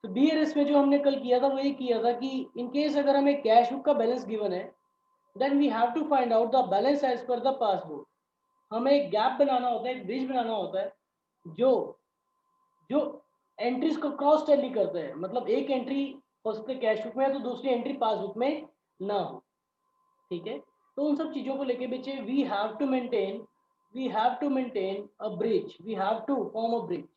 तो BRS में जो हमने कल किया था वो ये किया था कि इन केस अगर हमें कैश बुक का बैलेंस गिवन है, then we have to find out the balance as per the passbook. हमें एक गैप बनाना होता है, एक ब्रिज बनाना होता है जो जो एंट्रीज को क्रॉस टैली करते हैं, मतलब एक एंट्री हो सकती है कैश बुक में तो दूसरी एंट्री पासबुक में ना हो। ठीक है, तो उन सब चीजों को लेके बच्चे we have to maintain a bridge, we have to form a bridge.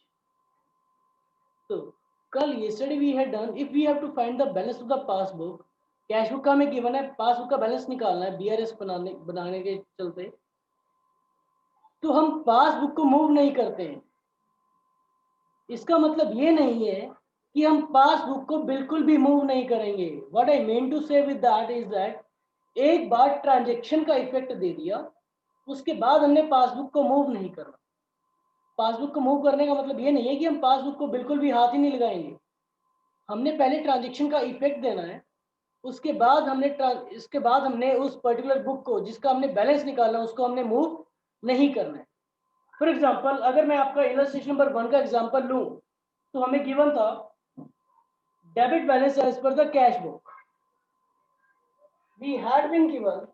तो कल yesterday we had done, if we have to find the balance of the passbook, cash book का हमें गिवन है, पासबुक का बैलेंस निकालना है BRS बनाने के चलते, तो हम पासबुक को मूव नहीं करते हैं। इसका मतलब ये नहीं है कि हम पासबुक को बिल्कुल भी मूव नहीं करेंगे। व्हाट आई मीन टू से विद दैट इज दैट एक बार ट्रांजेक्शन का इफेक्ट दे दिया, उसके बाद हमने पासबुक को मूव नहीं करना। पासबुक को मूव करने का मतलब ये नहीं है कि हम पासबुक को बिल्कुल भी हाथ ही नहीं लगाएंगे। हमने पहले ट्रांजेक्शन का इफेक्ट देना है, उसके बाद हमने उस पर्टिकुलर बुक को जिसका हमने बैलेंस निकालना उसको हमने मूव नहीं करना है। फॉर एग्जाम्पल, अगर मैं आपका इलस्ट्रेशन नंबर 1 का एग्जाम्पल लूं, तो हमें गिवन था debit balance as per the cash book. We had been given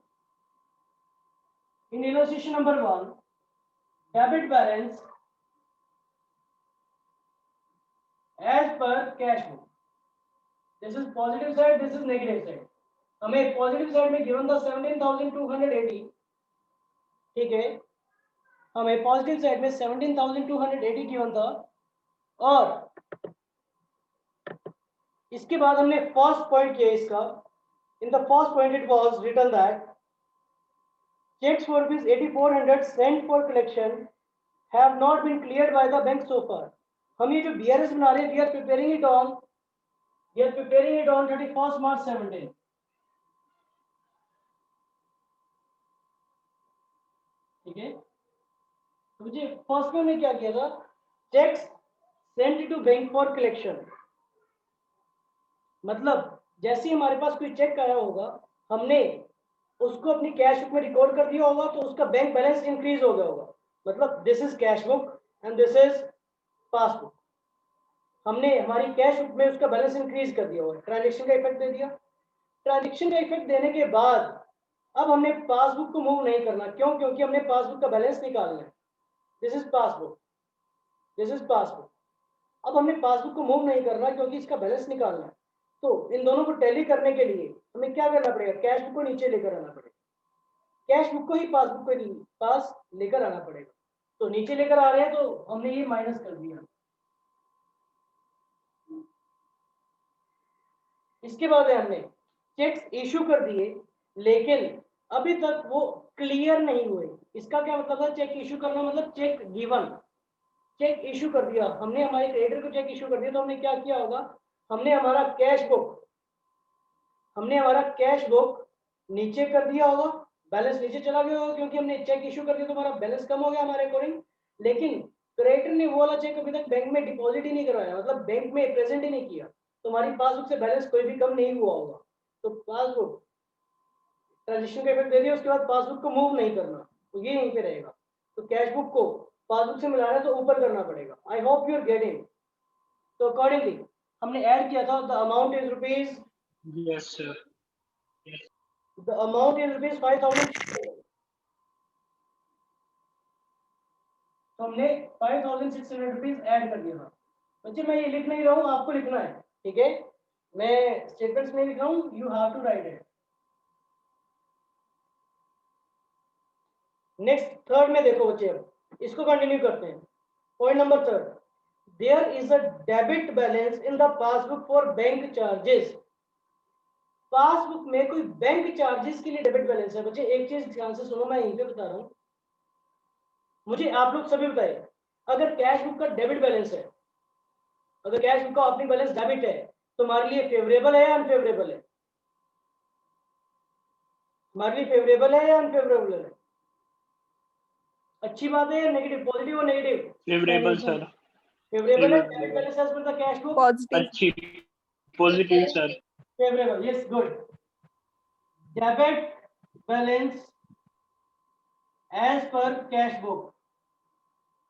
in illustration number 1 debit balance as per cash book. This is positive side, this is negative side. हमें positive side में given था 17,280। ठीक है, हमें positive side में 17,280 given था, और इसके बाद हमने फर्स्ट पॉइंट किया इसका। In the first point it was written that checks for rupees 8400 sent for collection have not been cleared by the bank so far। हम ये जो BRS बना रहे हैं, we are preparing it on 31st March 17। ठीक है, तो मुझे फर्स्ट में हमने क्या किया था, cheques sent to bank for collection. मतलब जैसे ही हमारे पास कोई चेक आया होगा, हमने उसको अपनी कैश बुक में रिकॉर्ड कर दिया होगा, तो उसका बैंक बैलेंस इंक्रीज हो गया होगा। मतलब this is cash book and this is passbook. हमने हमारी कैश बुक में उसका बैलेंस इंक्रीज कर दिया होगा, ट्रांजेक्शन का इफेक्ट दे दिया। ट्रांजेक्शन का इफेक्ट देने के बाद अब हमने पासबुक को मूव नहीं करना। क्यों? क्योंकि हमने पासबुक का बैलेंस निकालना है। This is passbook, this is passbook. अब हमने पासबुक को मूव नहीं करना क्योंकि इसका बैलेंस निकालना है। तो इन दोनों को टैली करने के लिए हमें क्या करना पड़ेगा, कैश बुक को नीचे लेकर आना पड़ेगा। कैश बुक को ही पासबुक के पास लेकर आना पड़ेगा। तो नीचे लेकर आ रहे हैं तो हमने ये माइनस कर दिया। इसके बाद हमने चेक्स इशू कर दिए, लेकिन अभी तक वो क्लियर नहीं हुए। इसका क्या मतलब है चेक इशू करना? मतलब चेक गिवन, चेक इशू कर दिया हमने, हमारे क्रेडिटर को चेक इशू कर दिया, तो हमने क्या किया होगा, हमने हमारा कैश बुक नीचे कर दिया होगा, बैलेंस नीचे चला गया होगा क्योंकि हमने चेक इशू कर दिया तो हमारा बैलेंस कम हो गया हमारे अकॉर्डिंग। लेकिन क्रेडिटर ने वो वाला चेक अभी तक बैंक में डिपॉजिट ही नहीं करवाया, मतलब बैंक में प्रेजेंट ही नहीं किया, तो हमारी पासबुक से बैलेंस कोई भी कम नहीं हुआ होगा। तो पासबुक ट्रांजेक्शन का इफेक्ट दे दिया, उसके बाद पासबुक को मूव नहीं करना, तो ये यहीं पे रहेगा। तो कैश बुक को पासबुक से मिलाना है तो ऊपर करना पड़ेगा। I hope you are getting. तो अकॉर्डिंगली हमने ऐड किया था, the amount is rupees, yes sir, the amount is rupees 5,000। तो हमने 5,600 रुपीज ऐड कर दिया था। बच्चे मैं ये लिख नहीं रहा हूँ, आपको लिखना है। ठीक है, मैं स्टेटमेंट्स में लिख रहा हूँ, you have to write it. Next third में देखो बच्चे, अब इसको कंटिन्यू करते हैं। Point number third, there is a debit balance in the passbook for bank charges. Passbook में कोई बैंक चार्जेस के लिए डेबिट बैलेंस है। बच्चे एक चीज ध्यान से सुनो, मैं यहीं पे बता रहा हूँ, मुझे आप लोग सभी बताइए, अगर कैश बुक का डेबिट बैलेंस है, अगर कैश बुक का ओपनिंग बैलेंस डेबिट है, तो हमारे लिए फेवरेबल है या अनफेवरेबल है? हमारे लिए फेवरेबल है या अनफेवरेबल है? अच्छी बात है या नेगेटिव? पॉजिटिव और नेगेटिव? फेवरेबल सर, फेवरेबल है debit balance as per the cash book. Positive. अच्छी, positive sir, favourable, yes, good. Debit balance as per cash book,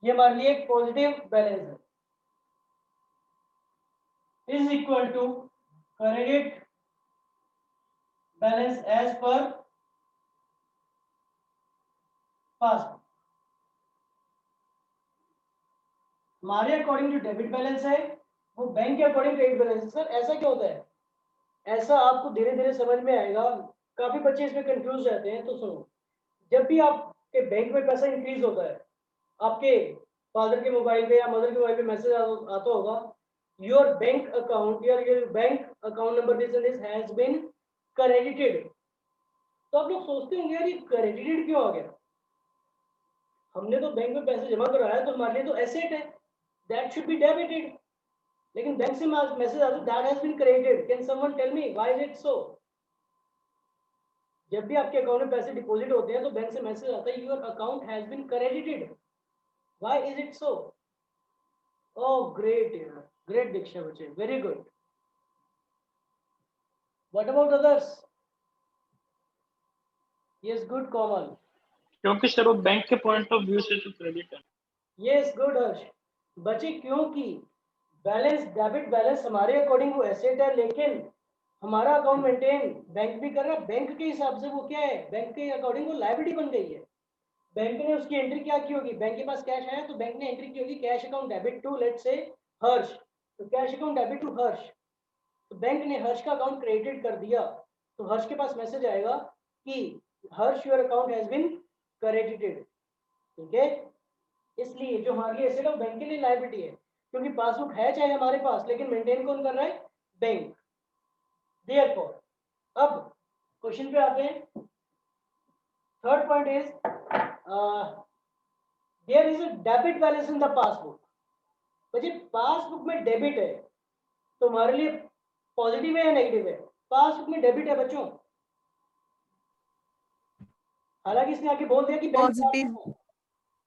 ये हमारे लिए एक पॉजिटिव बैलेंस है। Is equal to credit balance as per passbook. हमारे according जो debit balance है वो बैंक के अकॉर्डिंग क्रेडिट बैलेंस है। सर ऐसा क्या होता है? ऐसा आपको धीरे धीरे समझ में आएगा, काफी बच्चे इसमें कंफ्यूज रहते हैं। तो सुनो, जब भी आपके बैंक में पैसा इंक्रीज होता है, आपके फादर के मोबाइल पे या मदर के मोबाइल पे मैसेज आता होगा, your bank account your bank account number this has been credited. तो आप लोग सोचते होंगे यार ये क्रेडिटेड क्यों आ गया? हमने तो बैंक में पैसे जमा करवाया, तो हमारे लिए तो एसेट है, दैट शुड बी डेबिटेड। लेकिन बैंक से मैसेज आता है that has been credited. Can someone tell me why is it so? जब भी आपके अकाउंट में पैसे डिपॉजिट होते हैं तो बैंक से मैसेज आता है your account has been credited. Why is it so? Oh great यार, ग्रेट दीक्षा बच्चे, very good. What about others? Yes good Komal. क्योंकि सर वो बैंक के पॉइंट ऑफ व्यू से तो क्रेडिट है। यस गुड हर्ष। बच्चे क्योंकि बैलेंस डेबिट बैलेंस हमारे अकॉर्डिंग वो एसेट है, लेकिन हमारा अकाउंट मेंटेन बैंक भी कर रहा है, बैंक के हिसाब से वो क्या है, बैंक के अकॉर्डिंग वो लायबिलिटी बन गई है। बैंक ने उसकी एंट्री क्या की होगी? बैंक के पास कैश है तो बैंक ने एंट्री की होगी cash account debit to let's say Harsh. तो cash account debit to Harsh, तो बैंक ने हर्ष का अकाउंट क्रेडिट कर दिया, तो हर्ष के पास मैसेज आएगा कि Harsh your account has been credited. ठीक है, इसलिए जो हमारी एसेट है वो बैंक के लिए लायबिलिटी है, क्योंकि पासबुक है चाहे हमारे पास, लेकिन मेंटेन कौन कर रहा है? बैंक। देयरफॉर अब क्वेश्चन पे आते हैं। Third point is there is a debit balance in the passbook. बच्चे पासबुक में डेबिट है तो हमारे लिए पॉजिटिव है या नेगेटिव है? पासबुक में डेबिट है बच्चों, हालांकि इसने आके बोल दिया कि बैंक पॉजिटिव।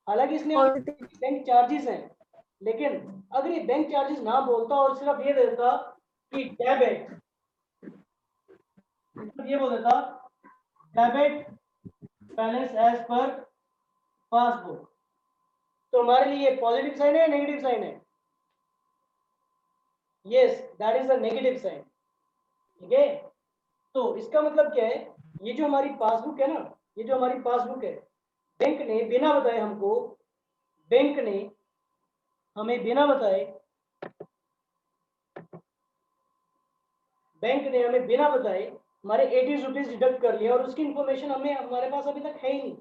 हालांकि इसने बैंक चार्जेस हैं, लेकिन अगर ये बैंक चार्जेस ना बोलता और सिर्फ ये देता कि डेबिट, ये बोल देता debit balance as per passbook, तो हमारे लिए पॉजिटिव साइन है नेगेटिव साइन है? Yes that is a negative sign. ठीक है, तो इसका मतलब क्या है? ये जो हमारी पासबुक है ना, ये जो हमारी पासबुक है, बैंक ने बिना बताए हमको, बैंक ने हमें बिना बताए, बैंक ने हमें बिना बताए हमारे 80 रुपीज डिडक्ट कर लिया और उसकी इंफॉर्मेशन हमें हमारे पास अभी तक है ही नहीं।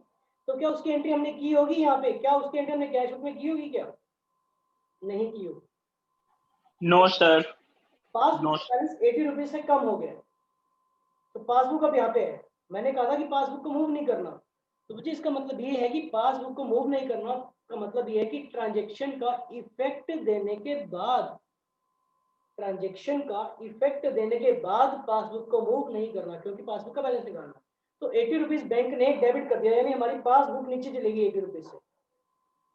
तो क्या उसकी एंट्री हमने की होगी यहाँ पे? क्या उसकी एंट्री हमने कैश बुक में की होगी? क्या नहीं की होगी। No sir. Passbook balance 80 rupees से कम हो गया, तो पासबुक अब यहाँ पे है। मैंने कहा था कि पासबुक को मूव नहीं करना, तो मुझे इसका मतलब ये है कि पासबुक को मूव नहीं करना का मतलब ये है कि ट्रांजैक्शन का इफेक्ट देने के बाद, ट्रांजैक्शन का इफेक्ट देने के बाद पासबुक को मूव नहीं करना, क्योंकि पासबुक का बैलेंस निकालना। तो 80 रुपीज बैंक ने डेबिट कर दिया, यानी हमारी पासबुक नीचे चलेगी 80 रुपीज से।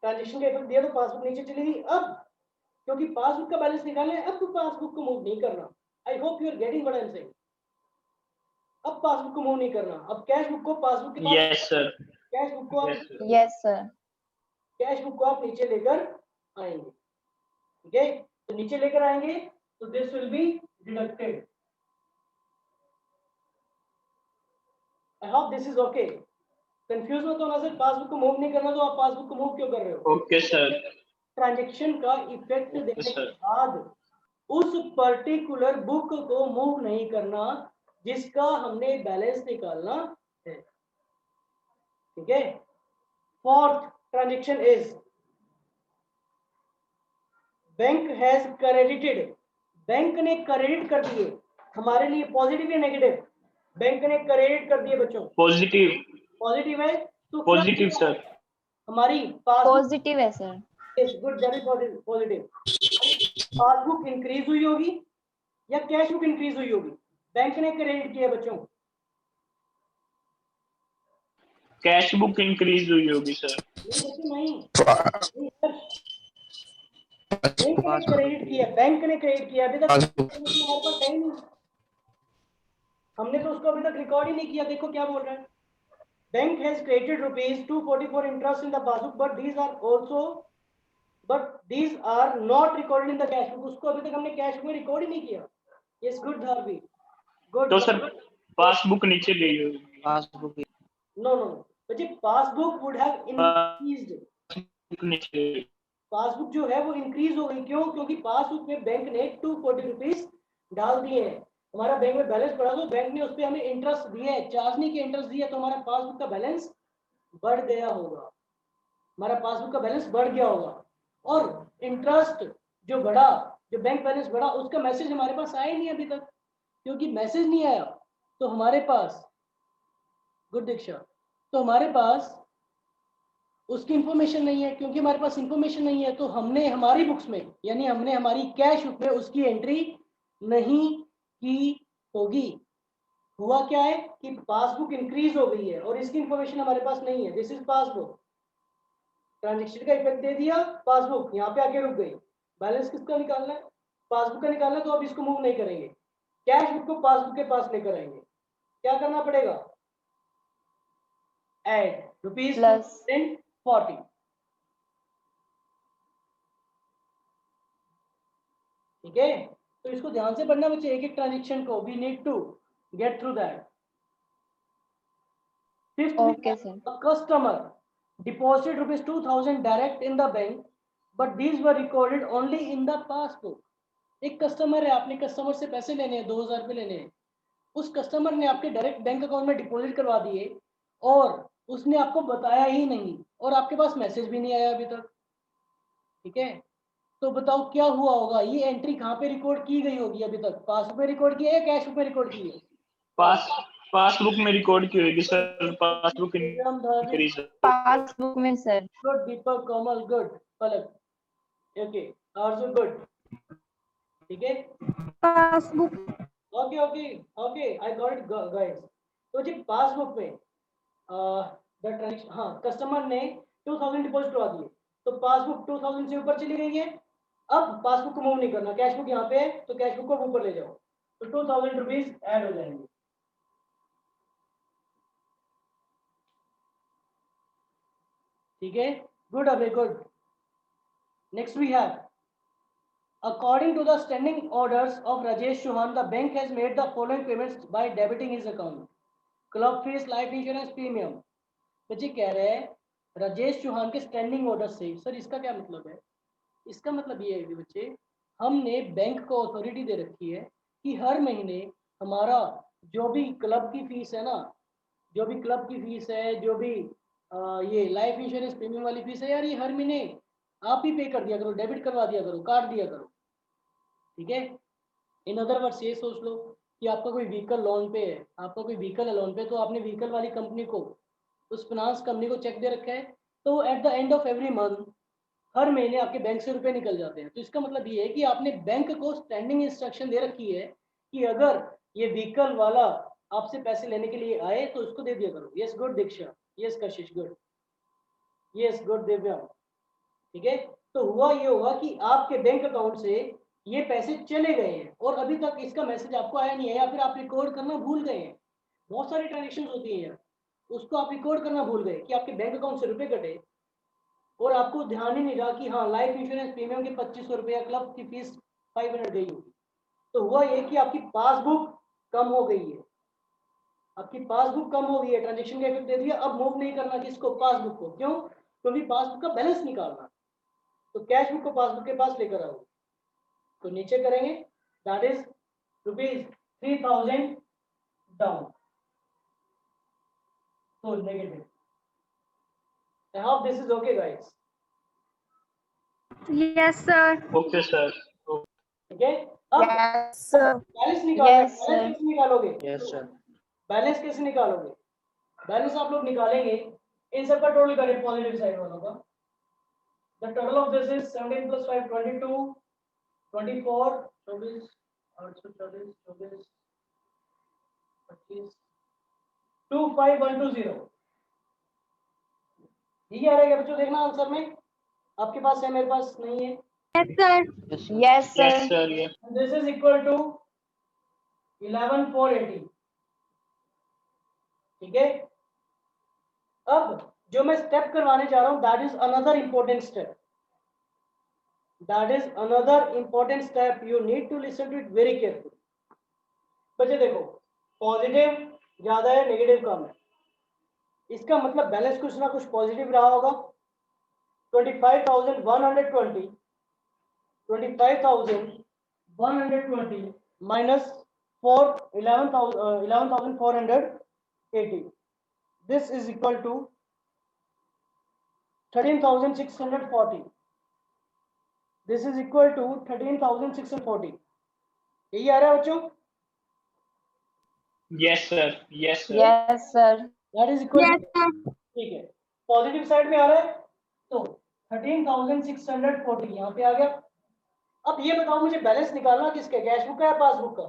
ट्रांजेक्शन का इफेक्ट दिया तो पासबुक नीचे चलेगी। अब क्योंकि पासबुक का बैलेंस निकालना है, अब तो पासबुक को मूव नहीं करना। I hope you are getting what I am saying. अब पासबुक को मूव नहीं करना, अब कैश बुक को पासबुक के पास, यस सर। कैश बुक को आप, यस सर। कैश बुक को आप नीचे लेकर आएंगे। ठीक है, तो नीचे लेकर आएंगे तो this will be deducted. I hope this is okay. Confuse मत होना सर, पासबुक को मूव नहीं करना तो आप पासबुक को मूव क्यों कर रहे हो? Okay sir. ट्रांजैक्शन का इफेक्ट देने के बाद उस पर्टिकुलर बुक को मूव नहीं करना जिसका हमने बैलेंस निकालना है। ठीक है, fourth transaction is bank has credited. Bank ने क्रेडिट कर दिए, हमारे लिए पॉजिटिव या नेगेटिव? बैंक ने क्रेडिट कर दिए बच्चों। पॉजिटिव। पॉजिटिव है तो पॉजिटिव सर। हमारी पासबुक, पॉजिटिव है sir. Yes good, very positive. Passbook increase हुई होगी या कैश बुक इंक्रीज हुई होगी? बैंक ने क्रेडिट किया बच्चों, कैश बुक इंक्रीज हुई होगी सर। नहीं बैंक ने क्रेडिट किया, बैंक ने क्रेडिट किया। अभी तक हमारे पास है ही नहीं, हमने तो उसको अभी तक रिकॉर्ड ही नहीं किया। देखो क्या बोल रहा है, bank has credited rupees 244 interest in the passbook but these are also but these are not recorded in the cash book. उसको अभी तक हमने कैश बुक में रिकॉर्ड ही नहीं किया। Yes good Dharvi, good. तो सर पासबुक नीचे गई होगी। पासबुक नो नो बच्चे, पासबुक वुड हैव इंक्रीज्ड। नीचे गई। पासबुक जो है वो इंक्रीज हो गई। क्यों? क्योंकि पासबुक में बैंक ने 240 रुपीज डाल दिए हैं। हमारा बैंक में बैलेंस बढ़ा तो बैंक ने उस पर हमें इंटरेस्ट दिया है, चार्ज नहीं किया, इंटरेस्ट दिया, तो हमारा पासबुक का बैलेंस बढ़ गया होगा। हमारा पासबुक का बैलेंस बढ़ गया होगा। और इंटरेस्ट जो बढ़ा, जो बैंक बैलेंस बढ़ा, उसका मैसेज हमारे पास आया ही नहीं अभी तक। क्योंकि मैसेज नहीं आया तो हमारे पास, गुड दीक्षा, तो हमारे पास उसकी इंफॉर्मेशन नहीं है। क्योंकि हमारे पास इंफॉर्मेशन नहीं है तो हमने हमारी बुक्स में, यानी हमने हमारी कैश बुक में उसकी एंट्री नहीं की होगी। हुआ क्या है कि पासबुक इंक्रीज हो गई है और इसकी इंफॉर्मेशन हमारे पास नहीं है। दिस इज पासबुक, ट्रांजेक्शन का इफेक्ट दे दिया, पासबुक यहाँ पे आके रुक गई। बैलेंस किसका निकालना है? पासबुक का निकालना है। तो अब इसको मूव नहीं करेंगे, कैश बुक को पासबुक के पास लेकर आएंगे। क्या करना पड़ेगा? Add rupees plus 40। ठीक है, तो इसको ध्यान से पढ़ना बच्चे, एक एक ट्रांजेक्शन को। We need to get through that. Fifth, okay sir. a customer deposited rupees 2000 direct in the bank, but these were recorded only in the passbook. एक कस्टमर है, आपने कस्टमर से पैसे लेने हैं, 2000 रुपये लेने हैं। उस कस्टमर ने आपके डायरेक्ट बैंक अकाउंट में डिपॉजिट करवा दिए और उसने आपको बताया ही नहीं, और आपके पास मैसेज भी नहीं आया अभी तक। ठीक है, तो बताओ क्या हुआ होगा? ये एंट्री कहाँ पे रिकॉर्ड की गई होगी अभी तक? पासबुक में रिकॉर्ड की है या कैश बुक में रिकॉर्ड की है? पासबुक में रिकॉर्ड की होगी सर। Passbook increase. पासबुक में सर। गुड दीपक, कोमल, गुड पलक, ओके, आरजू गुड। ठीक है, passbook. Okay okay okay, I got it guys. तो जी पासबुक में द ट्रांजेक्शन, हाँ, कस्टमर ने 2000 डिपॉजिट करवा दिए, तो पासबुक 2000 से ऊपर चली गई है। अब पासबुक को मूव नहीं करना, कैश बुक यहाँ पे है तो कैश बुक को ऊपर ले जाओ, तो 2000 रुपीज ऐड हो जाएंगे। ठीक है, गुड अबे, good. Next we have, according to the standing orders of Rajesh Chauhan, the bank has made the following payments by debiting his account: club fees, life insurance premium। बच्चे कह रहे हैं राजेश चौहान के स्टैंडिंग ऑर्डर से। Sir इसका क्या मतलब है? इसका मतलब ये है कि बच्चे, हमने बैंक को अथॉरिटी दे रखी है कि हर महीने हमारा जो भी क्लब की फीस है ना, जो भी क्लब की फीस है, जो भी ये लाइफ इंश्योरेंस प्रीमियम वाली फीस है यार, ये हर महीने आप ही पे कर दिया करो, डेबिट करवा दिया करो, काट दिया करो। ठीक है, इन अदर वर्ड्स ये सोच लो कि आपका कोई व्हीकल लोन पे है, आपका कोई व्हीकल है लोन पे, तो आपने व्हीकल वाली कंपनी को, उस फाइनेंस कंपनी को चेक दे रखा है, तो at the end of every month, हर महीने आपके बैंक से रुपए निकल जाते हैं। तो इसका मतलब ये है कि आपने बैंक को स्टैंडिंग इंस्ट्रक्शन दे रखी है कि अगर ये व्हीकल वाला आपसे पैसे लेने के लिए आए तो उसको दे दिया करो। यस गुड दीक्षा, यस कशिश गुड, यस गुड दिव्या। ठीक है, तो हुआ ये होगा कि आपके बैंक अकाउंट से ये पैसे चले गए हैं और अभी तक इसका मैसेज आपको आया नहीं है, या फिर आप रिकॉर्ड करना भूल गए हैं। बहुत सारी ट्रांजेक्शन होती है, उसको आप रिकॉर्ड करना भूल गए कि आपके बैंक अकाउंट से रुपए कटे और आपको ध्यान ही नहीं रहा कि हाँ, लाइफ इंश्योरेंस प्रीमियम के 2500 रुपये, क्लब की फीस 500 गई होगी। तो हुआ ये कि आपकी पासबुक कम हो गई है, आपकी पासबुक कम हो गई है, ट्रांजेक्शन का इफेक्ट दे दिया। अब मूव नहीं करना किसको? पासबुक को। क्यों? क्योंकि पासबुक का बैलेंस निकालना, तो कैश बुक को पासबुक के पास लेकर आओ। तो नीचे करेंगे, दैट इज ₹3000 डाउन, तो negative. I hope this is okay guys. Yes sir. Okay sir. ठीक है, अब यस सर। बैलेंस निकालना है। Yes, sir. बैलेंस कैसे निकालोगे? Yes sir. बैलेंस कैसे निकालोगे? बैलेंस आप लोग निकालेंगे, इन सबका टोटल करें पॉजिटिव साइड वालों का। The total of this is 17 + 5 22 24 24 824 24 25 25120। ठीक है, आ रहेगा बच्चों, देखना आंसर में, आपके पास है, मेरे पास नहीं है। Yes sir. Yes yes sir. Sir. ये दिस इज इक्वल टू 11480। ठीक है, अब जो मैं स्टेप करवाने जा रहा हूं, that is another important step. That is another important step. You need to listen to it very carefully. बच्चे देखो, पॉजिटिव ज्यादा है, नेगेटिव कम है, इसका मतलब बैलेंस कुछ ना कुछ पॉजिटिव रहा होगा। 25,120 minus 11,480, this is equal to 13,640, this is equal to 13,640। यही आ रहा है बच्चों? Yes sir. Yes sir. Yes, sir. That is equal Yes, sir. ठीक है, पॉजिटिव साइड में आ रहा है तो 13,640 यहाँ पे आ गया। अब ये बताओ मुझे बैलेंस निकालना किसका, कैश बुक का या पासबुक का?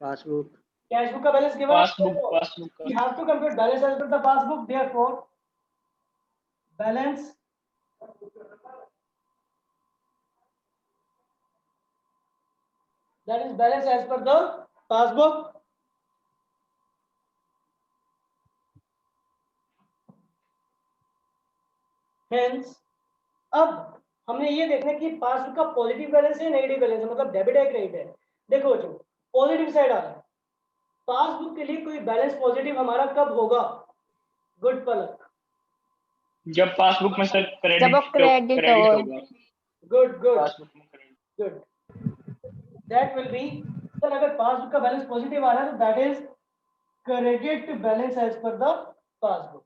पासबुक। कैश बुक का balance given Passbook we have to compute balance as per the passbook, therefore balance that is balance as per the passbook। Hence अब हमें ये देखना है कि पासबुक का पॉजिटिव बैलेंस है नेगेटिव बैलेंस है, मतलब डेबिट है क्रेडिट है। देखो बच्चों, पॉजिटिव साइड आ रहा है, पासबुक के लिए कोई बैलेंस पॉजिटिव हमारा कब होगा? गुड पलक, जब पासबुक में सर जब वो क्रेडिट credit हो। होगा। गुड गुड पासबुक में credit। Good, that will be sir, अगर पासबुक का बैलेंस पॉजिटिव आ रहा है तो that is credit balance as per the passbook.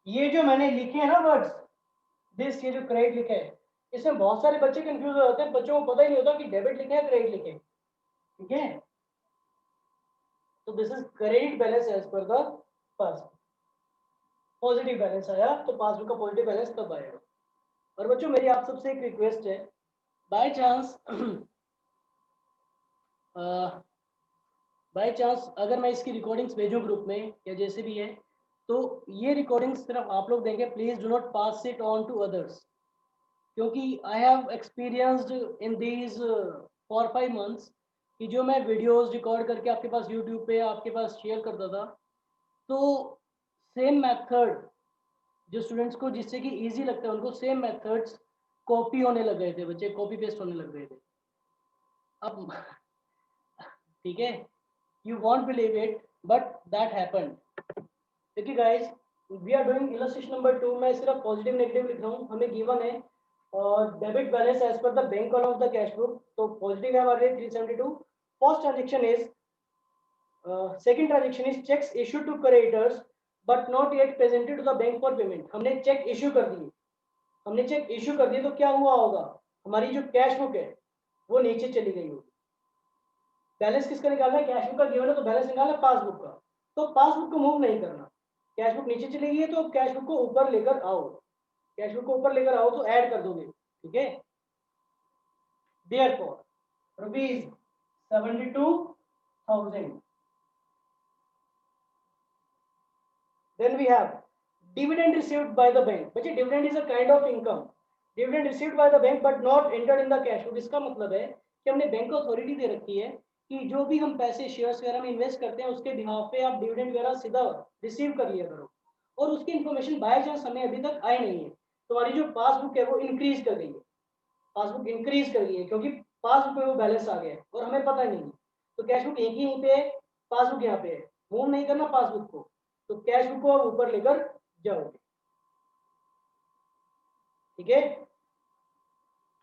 ये जो मैंने लिखे हैं ना वर्ड्स, दिस, ये जो क्रेडिट लिखा है, इसमें बहुत सारे बच्चे कंफ्यूज हो जाते हैं, बच्चों को पता ही नहीं होता कि डेबिट लिखे हैं क्रेडिट लिखे, ठीक है? तो this is credit balance as per the passbook. Positive balance आया तो पासबुक का पॉजिटिव बैलेंस तब आएगा। और बच्चों मेरी आप सबसे एक रिक्वेस्ट है, बाय चांस अगर मैं इसकी रिकॉर्डिंग्स भेजूं ग्रुप में या जैसे भी है, तो ये रिकॉर्डिंग्स सिर्फ आप लोग देंगे, please do not pass it on to others, क्योंकि I have experienced in these 4-5 months कि जो मैं वीडियोस रिकॉर्ड करके आपके पास यूट्यूब पे आपके पास शेयर करता था, तो सेम मेथड जो स्टूडेंट्स को जिससे कि इजी लगता है उनको सेम मेथड्स कॉपी होने लग गए थे, बच्चे कॉपी पेस्ट होने लग गए थे। अब ठीक है, you won't believe it but that happened. देखिए guys, we are doing illustration number 2, मैं सिर्फ पॉजिटिव नेगेटिव लिख रहा हूँ। हमें गिवन है debit balance as per the bank column of the cash book, तो पॉजिटिव है हमारे 372। First transaction is second transaction is cheques issued to creditors but not yet presented to the bank for payment. हमने cheque issue कर दिए, हमने cheque issue कर दिए तो क्या हुआ होगा, हमारी जो कैश बुक है वो नीचे चली गई होगी। बैलेंस किसका निकालना है, कैश बुक का गिवन है तो बैलेंस निकालना है पासबुक का, तो पासबुक को मूव नहीं करना, कैश बुक नीचे चली गई है तो कैश बुक को ऊपर लेकर आओ, कैश बुक को ऊपर लेकर आओ तो ऐड कर दोगे, ठीक है? Therefore rupees 72,000। Then we have dividend received by the bank। बच्चे dividend is a kind of income, dividend received by the bank but not entered in the cash book। इसका मतलब है कि हमने बैंक को अथॉरिटी दे रखी है कि जो भी हम पैसे शेयर्स वगैरह में इन्वेस्ट करते हैं उसके बिहाफ पे आप डिविडेंड वगैरह सीधा रिसीव कर लिया करो, और उसकी इन्फॉर्मेशन बाय चांस हमें अभी तक आई नहीं है। तुम्हारी जो पासबुक है वो इंक्रीज कर गई है, पासबुक इंक्रीज कर गई है क्योंकि पासबुक पे वो बैलेंस आ गया है और हमें पता नहीं है। तो कैश बुक एक ही यहीं पे है, पासबुक यहाँ पे है, मूव नहीं करना पासबुक को, तो कैश बुक को आप ऊपर लेकर जाओगे, ठीक है?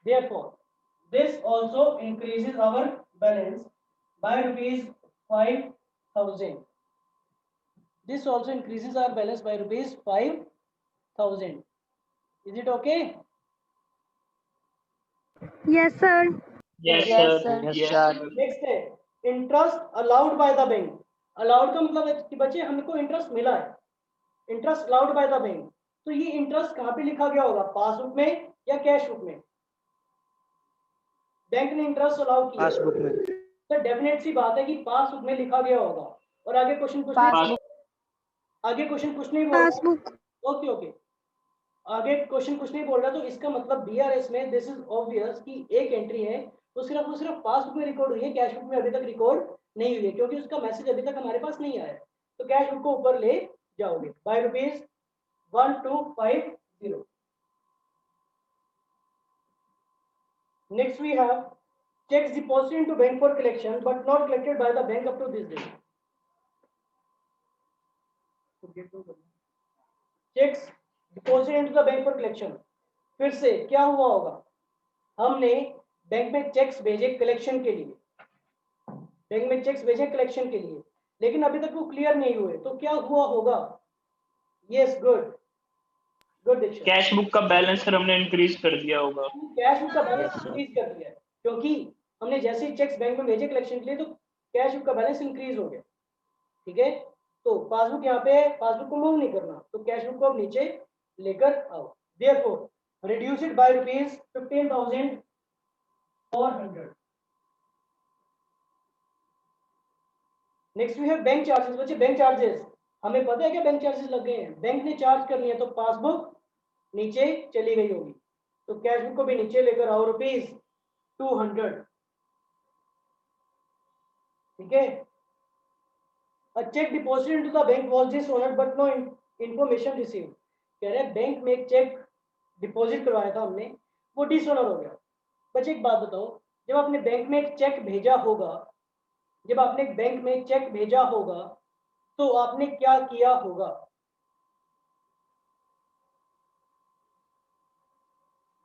Therefore, this also increases our balance by rupees 5,000. This also increases our balance by rupees 5,000. Is it okay? Yes, sir. Yes Yes, sir। sir. Yes sir। Next है interest allowed by the bank. Allowed का मतलब है कि बच्चे हमको interest मिला है, interest allowed by the bank, तो ये इंटरेस्ट कहाँ पे लिखा गया होगा, पासबुक में या कैश बुक में? बैंक ने इंटरेस्ट अलाउ किया पासबुक में। तो डेफिनेट सी बात है कि पासबुक में लिखा गया होगा। और आगे क्वेश्चन कुछ नहीं, आगे क्वेश्चन कुछ नहीं बोल रहा। Passbook. ओके ओके, आगे क्वेश्चन कुछ नहीं बोल रहा, तो इसका मतलब बीआरएस में दिस इज ऑब्वियस कि एक एंट्री है तो सिर्फ पासबुक में रिकॉर्ड हुई है, कैश बुक में अभी तक रिकॉर्ड नहीं हुई है क्योंकि उसका मैसेज अभी तक हमारे पास नहीं आया। तो कैश बुक को ऊपर ले जाओगे by rupees 1250. Next we have checks deposited into bank for collection but not collected by the bank up to this date. Cheques deposit into the bank for collection, फिर से क्या हुआ होगा, हमने बैंक में चेक्स भेजे कलेक्शन के लिए, बैंक में चेक्स भेजे कलेक्शन के लिए, लेकिन अभी तक वो क्लियर नहीं हुए, तो क्या हुआ होगा? यस, गुड गुड दीक्षा, कैश बुक का बैलेंस सर हमने इंक्रीज कर दिया होगा। कैश बुक का बैलेंस इंक्रीज कर दिया है, क्योंकि हमने जैसे ही चेक्स बैंक में भेजे कलेक्शन के लिए, तो कैश बुक का बैलेंस इंक्रीज हो गया। ठीक है, तो पासबुक यहाँ पे, पासबुक को मूव नहीं करना, तो कैश बुक को अब नीचे लेकर आओ। Therefore reduce it by rupees 15,400। Next we have bank charges. बच्चे बैंक चार्जेस हमें पता है क्या बैंक चार्जेस लग गए हैं, बैंक ने चार्ज करनी है, तो पासबुक नीचे चली गई होगी, तो कैश बुक को भी नीचे लेकर आओ, रुपीज 200। ठीक है, A check deposited into the bank was dishonored but no information received। कह रहे हैं बैंक में एक चेक डिपॉजिट करवाया था हमने, वो डिसऑनर हो गया। बच्चे एक बात बताओ, जब आपने बैंक में एक चेक भेजा होगा, जब आपने बैंक में चेक भेजा होगा, तो आपने क्या किया होगा?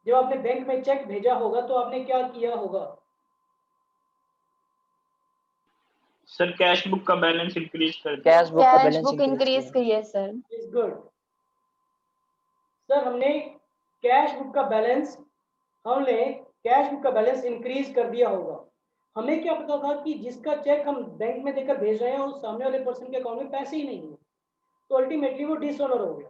जब आपने बैंक में चेक भेजा होगा, तो आपने क्या किया होगा? सर कैश बुक का बैलेंस इंक्रीज कर दिया। कैश बुक इंक्रीज की है सर। इज गुड सर, हमने कैश बुक का बैलेंस इंक्रीज कर दिया होगा। हमें क्या पता था कि जिसका चेक हम बैंक में देकर भेज रहे हैं, उस सामने वाले पर्सन के अकाउंट में पैसे ही नहीं है, तो अल्टीमेटली वो डिसऑनर हो गया।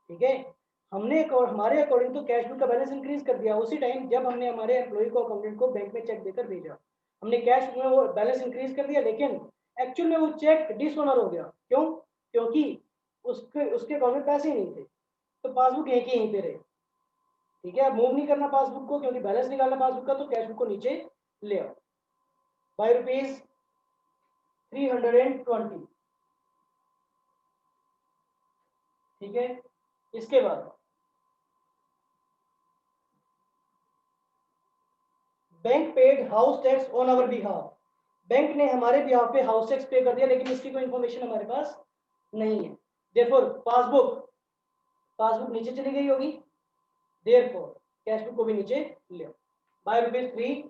ठीक है, हमने हमारे अकॉर्डिंग तो कैश बुक का बैलेंस इंक्रीज कर दिया उसी टाइम जब हमने हमारे एम्प्लॉय को, अकाउंटेंट को बैंक में चेक देकर भेजा, हमने कैश बुक में वो बैलेंस इंक्रीज कर दिया, लेकिन एक्चुअल में वो चेक डिसऑनर हो गया। क्यों? क्योंकि उसके अकाउंट में पैसे ही नहीं थे, तो पासबुक यहीं पे रहे। ठीक है, मूव नहीं करना पासबुक को, क्योंकि बैलेंस निकालना पासबुक का, तो कैश बुक को नीचे ले आओ बाय रुपीज 320। ठीक है, इसके बाद bank paid house tax on our behalf. Bank ने हमारे बिहाफ पे हाउस टैक्स पे कर दिया, लेकिन इसकी कोई इंफॉर्मेशन हमारे पास नहीं है। देयरफॉर पासबुक नीचे चली गई होगी, देयरफॉर कैश बुक को भी नीचे ले आओ बाय रुपीज 3।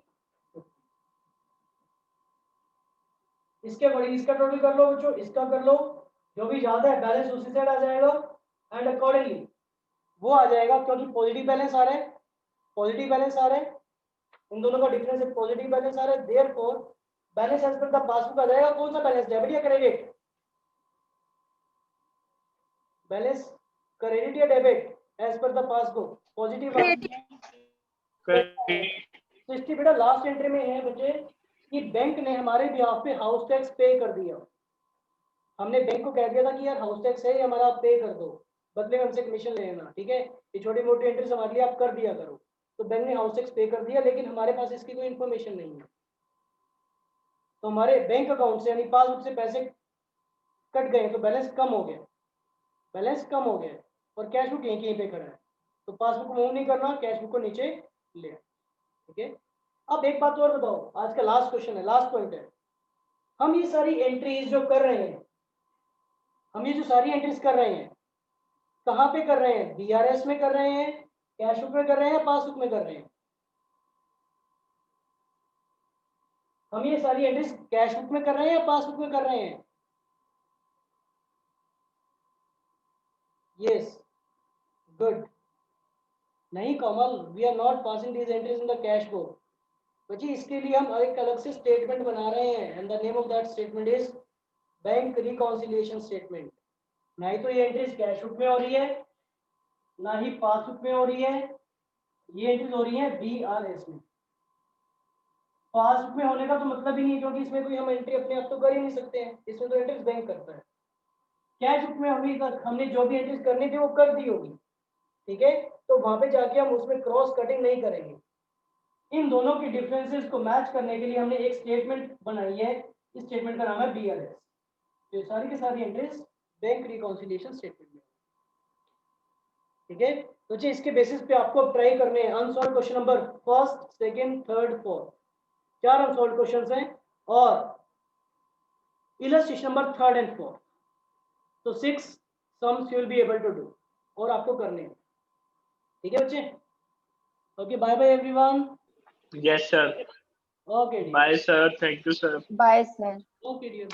इसके अकॉर्डिंग इसका टोटल कर लो बच्चों, इसका कर लो, जो भी ज्यादा है बैलेंस उसी साइड आ जाएगा, एंड अकॉर्डिंगली वो आ जाएगा, क्योंकि पॉजिटिव बैलेंस आ रहा है, इन दोनों का डिफरेंस है, पॉजिटिव बैलेंस आ रहा है। Therefore balance as per the passbook आ जाएगा, कौन सा बैलेंस, डेबिट या क्रेडिट? बैलेंस क्रेडिट या debit as per the passbook? Positive. Sixty बेटा लास्ट एंट्री में है बच्चे कि बैंक ने हमारे बिहाफ पे हाउस टैक्स पे कर दिया। हमने बैंक को कह दिया था कि यार हाउस टैक्स है, ये हमारा आप पे कर दो, बदले में हमसे कमीशन ले लेना। ठीक है, ये छोटी मोटी एंट्रीज हमारे लिए आप कर दिया करो, तो बैंक ने हाउस टैक्स पे कर दिया, लेकिन हमारे पास इसकी कोई इन्फॉर्मेशन नहीं है, तो हमारे बैंक अकाउंट से यानी पासबुक से पैसे कट गए, तो बैलेंस कम हो गया, और कैश बुक यहीं पे खड़ा है, तो पासबुक को मूव नहीं करना, कैश बुक को नीचे ले। ठीक है, अब एक बात और बताओ, आज का लास्ट क्वेश्चन है, लास्ट पॉइंट है। हम ये सारी एंट्रीज जो कर रहे हैं, कहाँ पे कर रहे हैं? बीआरएस में कर रहे हैं, कैश बुक में कर रहे हैं, या पासबुक में कर रहे हैं? हम ये सारी एंट्रीज कैश बुक में कर रहे हैं या पासबुक में कर रहे हैं? Yes, good. नहीं Kamal, we are not passing these entries in the cash book. बच्ची इसके लिए हम एक अलग से स्टेटमेंट बना रहे हैं, and the name of that statement is bank reconciliation statement. ना ही तो ये एंट्रीज कैश बुक में हो रही है, ना ही पासबुक में हो रही है, ये एंट्रीज हो रही है बीआरएस में। पासबुक में होने का तो मतलब ही नहीं, क्योंकि इसमें कोई हम एंट्री अपने आप तो कर ही नहीं सकते हैं, इसमें तो एंट्रीज बैंक करता है। कैश बुक में हमने जो भी एंट्रीज करनी थी वो कर दी होगी। ठीक है, तो वहां पे जाके हम उसमें क्रॉस कटिंग नहीं करेंगे। इन दोनों की डिफरेंसेस को मैच करने के लिए हमने एक स्टेटमेंट बनाई है, इस स्टेटमेंट का नाम है बीआरएस। तो सारी की सारी एंट्रीज बैंक रिकॉन्सिलिएशन स्टेटमेंट में। ठीक है, तो जी इसके बेसिस पे आपको ट्राई करने हैं unsolved question number first, second, third, fourth, 4 unsolved questions हैं और illustration number third and fourth, तो 6 sums you will be able to do और आपको करने हैं। ठीक है बच्चे, okay, bye bye everyone. Yes, sir. Okay Bye, sir. Thank you, sir. Bye, sir. Okay dear.